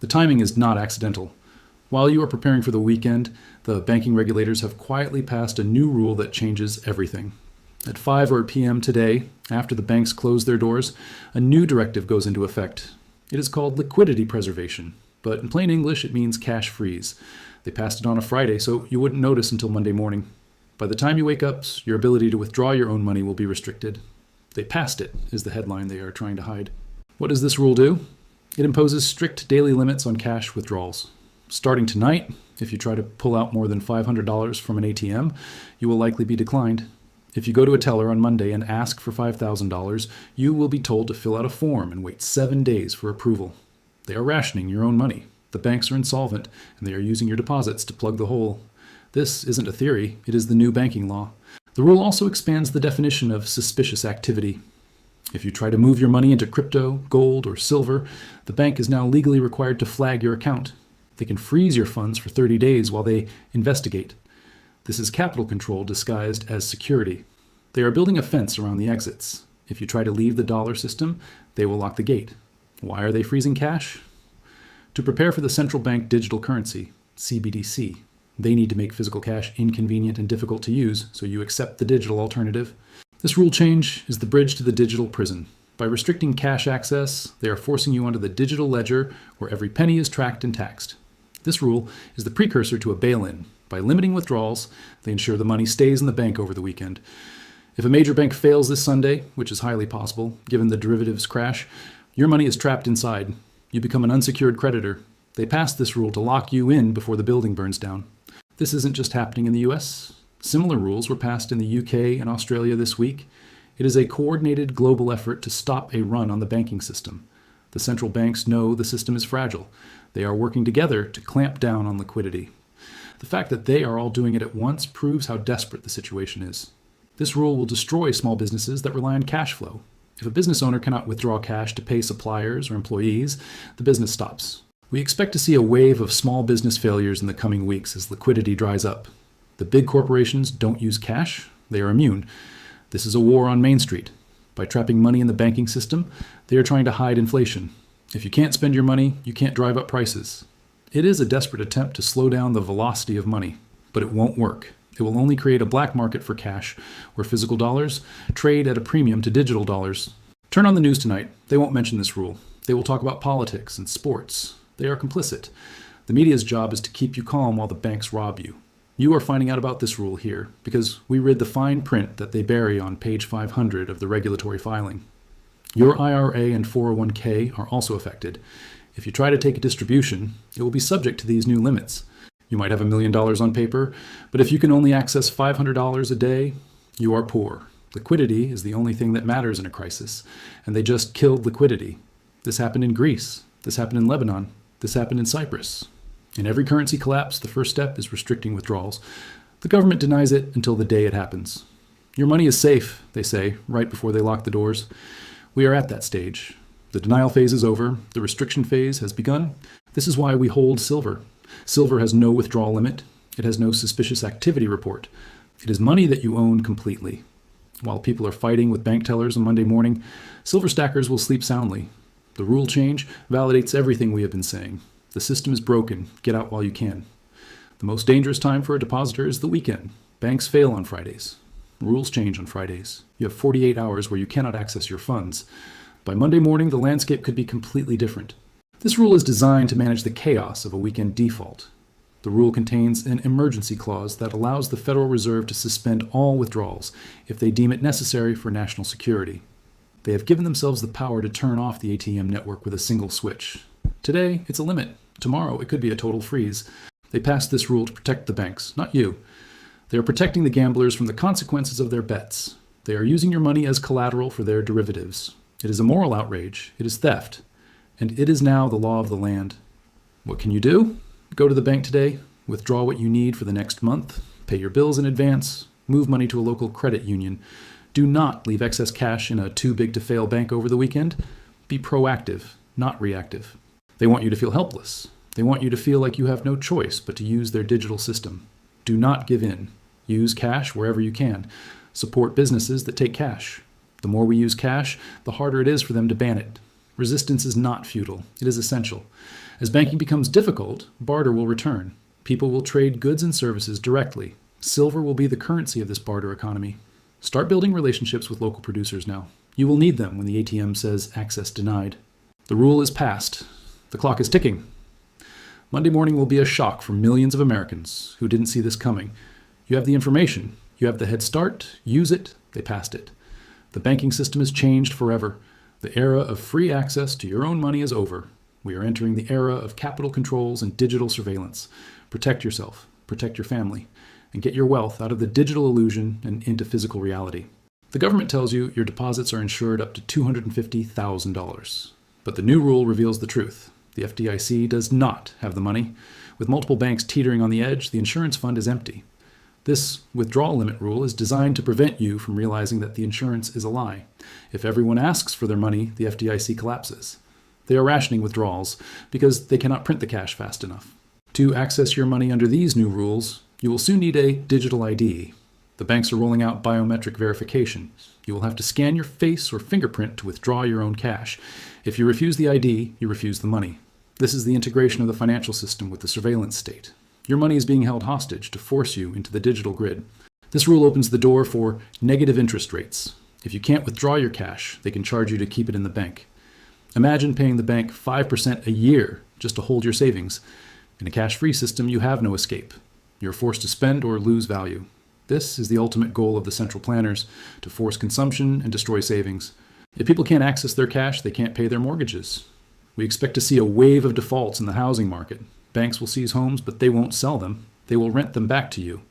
The timing is not accidental. While you are preparing for the weekend, the banking regulators have quietly passed a new rule that changes everything. At 5 p.m. today, after the banks close their doors, a new directive goes into effect. It is called Liquidity Preservation, but in plain English it means cash freeze. They passed it on a Friday, so you wouldn't notice until Monday morning. By the time you wake up, your ability to withdraw your own money will be restricted. They passed it, is the headline they are trying to hide. What does this rule do? It imposes strict daily limits on cash withdrawals. Starting tonight, if you try to pull out more than $500 from an ATM, you will likely be declined. If you go to a teller on Monday and ask for $5,000, you will be told to fill out a form and wait 7 days for approval. They are rationing your own money. The banks are insolvent, and they are using your deposits to plug the hole. This isn't a theory, it is the new banking law. The rule also expands the definition of suspicious activity. If you try to move your money into crypto, gold, or silver, the bank is now legally required to flag your account. They can freeze your funds for 30 days while they investigate. This is capital control disguised as security. They are building a fence around the exits. If you try to leave the dollar system, they will lock the gate. Why are they freezing cash? To prepare for the central bank digital currency, CBDC. They need to make physical cash inconvenient and difficult to use, so you accept the digital alternative. This rule change is the bridge to the digital prison. By restricting cash access, they are forcing you onto the digital ledger where every penny is tracked and taxed. This rule is the precursor to a bail-in. By limiting withdrawals, they ensure the money stays in the bank over the weekend. If a major bank fails this Sunday, which is highly possible given the derivatives crash, your money is trapped inside. You become an unsecured creditor. They passed this rule to lock you in before the building burns down. This isn't just happening in the US. Similar rules were passed in the UK and Australia this week. It is a coordinated global effort to stop a run on the banking system. The central banks know the system is fragile. They are working together to clamp down on liquidity. The fact that they are all doing it at once proves how desperate the situation is. This rule will destroy small businesses that rely on cash flow. If a business owner cannot withdraw cash to pay suppliers or employees, the business stops. We expect to see a wave of small business failures in the coming weeks as liquidity dries up. The big corporations don't use cash. They are immune. This is a war on Main Street. By trapping money in the banking system, they are trying to hide inflation. If you can't spend your money, you can't drive up prices. It is a desperate attempt to slow down the velocity of money, but it won't work. It will only create a black market for cash, where physical dollars trade at a premium to digital dollars. Turn on the news tonight. They won't mention this rule. They will talk about politics and sports. They are complicit. The media's job is to keep you calm while the banks rob you. You are finding out about this rule here because we read the fine print that they bury on page 500 of the regulatory filing. Your IRA and 401k are also affected. If you try to take a distribution, it will be subject to these new limits. You might have $1 million on paper, but if you can only access $500 a day, you are poor. Liquidity is the only thing that matters in a crisis, and they just killed liquidity. This happened in Greece. This happened in Lebanon. This happened in Cyprus. In every currency collapse, the first step is restricting withdrawals. The government denies it until the day it happens. Your money is safe, they say, right before they lock the doors. We are at that stage. The denial phase is over. The restriction phase has begun. This is why we hold silver. Silver has no withdrawal limit. It has no suspicious activity report. It is money that you own completely. While people are fighting with bank tellers on Monday morning, silver stackers will sleep soundly. The rule change validates everything we have been saying. The system is broken. Get out while you can. The most dangerous time for a depositor is the weekend. Banks fail on Fridays. Rules change on Fridays. You have 48 hours where you cannot access your funds. By Monday morning, the landscape could be completely different. This rule is designed to manage the chaos of a weekend default. The rule contains an emergency clause that allows the Federal Reserve to suspend all withdrawals if they deem it necessary for national security. They have given themselves the power to turn off the ATM network with a single switch. Today, it's a limit. Tomorrow, it could be a total freeze. They passed this rule to protect the banks, not you. They are protecting the gamblers from the consequences of their bets. They are using your money as collateral for their derivatives. It is a moral outrage. It is theft. And it is now the law of the land. What can you do? Go to the bank today, withdraw what you need for the next month, pay your bills in advance, move money to a local credit union. Do not leave excess cash in a too-big-to-fail bank over the weekend. Be proactive, not reactive. They want you to feel helpless. They want you to feel like you have no choice but to use their digital system. Do not give in. Use cash wherever you can. Support businesses that take cash. The more we use cash, the harder it is for them to ban it. Resistance is not futile. It is essential. As banking becomes difficult, barter will return. People will trade goods and services directly. Silver will be the currency of this barter economy. Start building relationships with local producers now. You will need them when the ATM says access denied. The rule is passed. The clock is ticking. Monday morning will be a shock for millions of Americans who didn't see this coming. You have the information. You have the head start. Use it. They passed it. The banking system has changed forever. The era of free access to your own money is over. We are entering the era of capital controls and digital surveillance. Protect yourself, protect your family, and get your wealth out of the digital illusion and into physical reality. The government tells you your deposits are insured up to $250,000. But the new rule reveals the truth. The FDIC does not have the money. With multiple banks teetering on the edge, the insurance fund is empty. This withdrawal limit rule is designed to prevent you from realizing that the insurance is a lie. If everyone asks for their money, the FDIC collapses. They are rationing withdrawals because they cannot print the cash fast enough. To access your money under these new rules, you will soon need a digital ID. The banks are rolling out biometric verification. You will have to scan your face or fingerprint to withdraw your own cash. If you refuse the ID, you refuse the money. This is the integration of the financial system with the surveillance state. Your money is being held hostage to force you into the digital grid. This rule opens the door for negative interest rates. If you can't withdraw your cash, they can charge you to keep it in the bank. Imagine paying the bank 5% a year just to hold your savings. In a cash-free system, you have no escape. You're forced to spend or lose value. This is the ultimate goal of the central planners, to force consumption and destroy savings. If people can't access their cash, they can't pay their mortgages. We expect to see a wave of defaults in the housing market. Banks will seize homes, but they won't sell them. They will rent them back to you.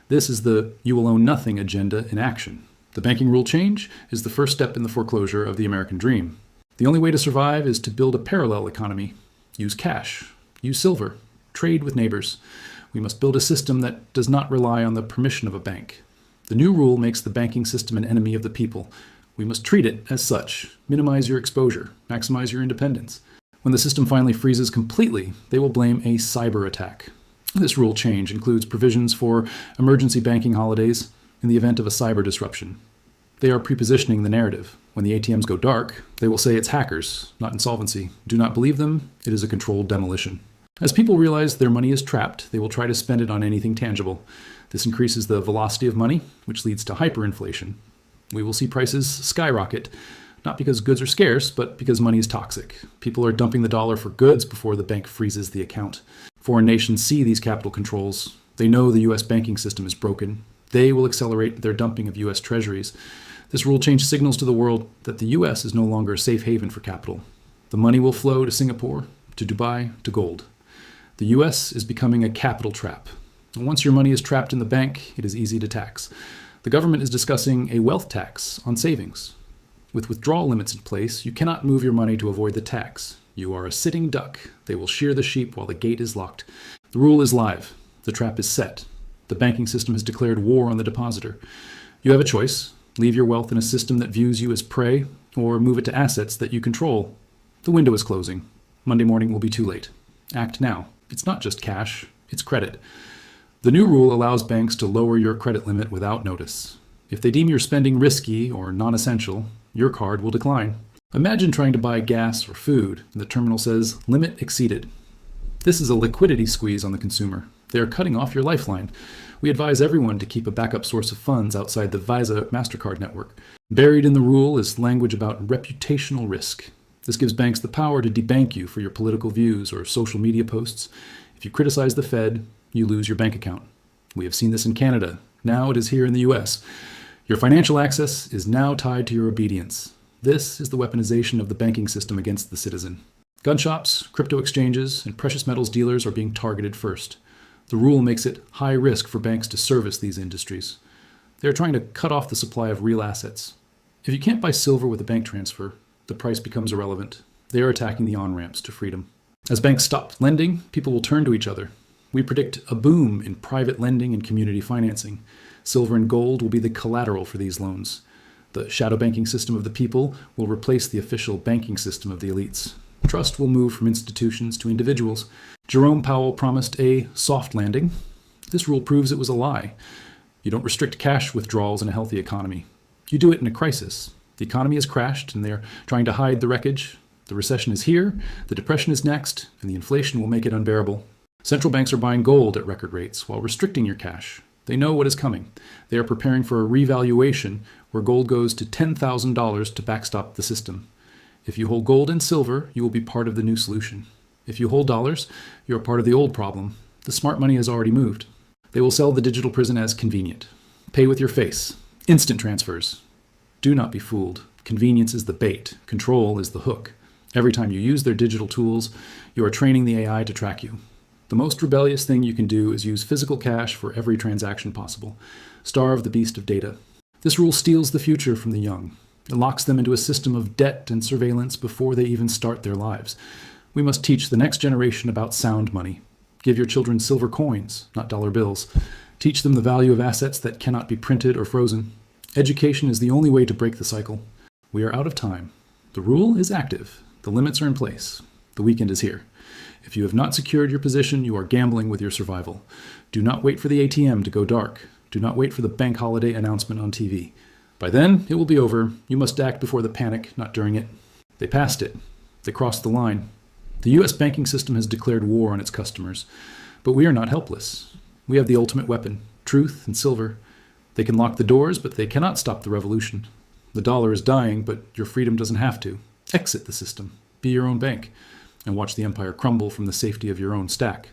This is the you will own nothing agenda in action. The banking rule change is the first step in the foreclosure of the American dream. The only way to survive is to build a parallel economy. Use cash. Use silver. Trade with neighbors. We must build a system that does not rely on the permission of a bank. The new rule makes the banking system an enemy of the people. We must treat it as such. Minimize your exposure. Maximize your independence. When the system finally freezes completely, they will blame a cyber attack. This rule change includes provisions for emergency banking holidays in the event of a cyber disruption. They are prepositioning the narrative. When the ATMs go dark, they will say it's hackers, not insolvency. Do not believe them. It is a controlled demolition. As people realize their money is trapped, they will try to spend it on anything tangible. This increases the velocity of money, which leads to hyperinflation. We will see prices skyrocket, not because goods are scarce, but because money is toxic. People are dumping the dollar for goods before the bank freezes the account. Foreign nations see these capital controls. They know the U.S. banking system is broken. They will accelerate their dumping of U.S. treasuries. This rule change signals to the world that the U.S. is no longer a safe haven for capital. The money will flow to Singapore, to Dubai, to gold. The U.S. is becoming a capital trap. And once your money is trapped in the bank, it is easy to tax. The government is discussing a wealth tax on savings. With withdrawal limits in place, you cannot move your money to avoid the tax. You are a sitting duck. They will shear the sheep while the gate is locked. The rule is live. The trap is set. The banking system has declared war on the depositor. You have a choice. Leave your wealth in a system that views you as prey, or move it to assets that you control. The window is closing. Monday morning will be too late. Act now. It's not just cash, it's credit. The new rule allows banks to lower your credit limit without notice. If they deem your spending risky or non-essential, your card will decline. Imagine trying to buy gas or food, and the terminal says, limit exceeded. This is a liquidity squeeze on the consumer. They are cutting off your lifeline. We advise everyone to keep a backup source of funds outside the Visa MasterCard network. Buried in the rule is language about reputational risk. This gives banks the power to debank you for your political views or social media posts. If you criticize the Fed, you lose your bank account. We have seen this in Canada. Now it is here in the US. Your financial access is now tied to your obedience. This is the weaponization of the banking system against the citizen. Gun shops, crypto exchanges, and precious metals dealers are being targeted first. The rule makes it high risk for banks to service these industries. They are trying to cut off the supply of real assets. If you can't buy silver with a bank transfer, the price becomes irrelevant. They are attacking the on-ramps to freedom. As banks stop lending, people will turn to each other. We predict a boom in private lending and community financing. Silver and gold will be the collateral for these loans. The shadow banking system of the people will replace the official banking system of the elites. Trust will move from institutions to individuals. Jerome Powell promised a soft landing. This rule proves it was a lie. You don't restrict cash withdrawals in a healthy economy. You do it in a crisis. The economy has crashed and they're trying to hide the wreckage. The recession is here, the depression is next, and the inflation will make it unbearable. Central banks are buying gold at record rates while restricting your cash. They know what is coming. They are preparing for a revaluation where gold goes to $10,000 to backstop the system. If you hold gold and silver, you will be part of the new solution. If you hold dollars, you are part of the old problem. The smart money has already moved. They will sell the digital prison as convenient. Pay with your face. Instant transfers. Do not be fooled. Convenience is the bait. Control is the hook. Every time you use their digital tools, you are training the AI to track you. The most rebellious thing you can do is use physical cash for every transaction possible. Starve the beast of data. This rule steals the future from the young. It locks them into a system of debt and surveillance before they even start their lives. We must teach the next generation about sound money. Give your children silver coins, not dollar bills. Teach them the value of assets that cannot be printed or frozen. Education is the only way to break the cycle. We are out of time. The rule is active. The limits are in place. The weekend is here. If you have not secured your position, you are gambling with your survival. Do not wait for the ATM to go dark. Do not wait for the bank holiday announcement on TV. By then, it will be over. You must act before the panic, not during it. They passed it. They crossed the line. The U.S. banking system has declared war on its customers. But we are not helpless. We have the ultimate weapon, truth and silver. They can lock the doors, but they cannot stop the revolution. The dollar is dying, but your freedom doesn't have to. Exit the system. Be your own bank. And watch the empire crumble from the safety of your own stack.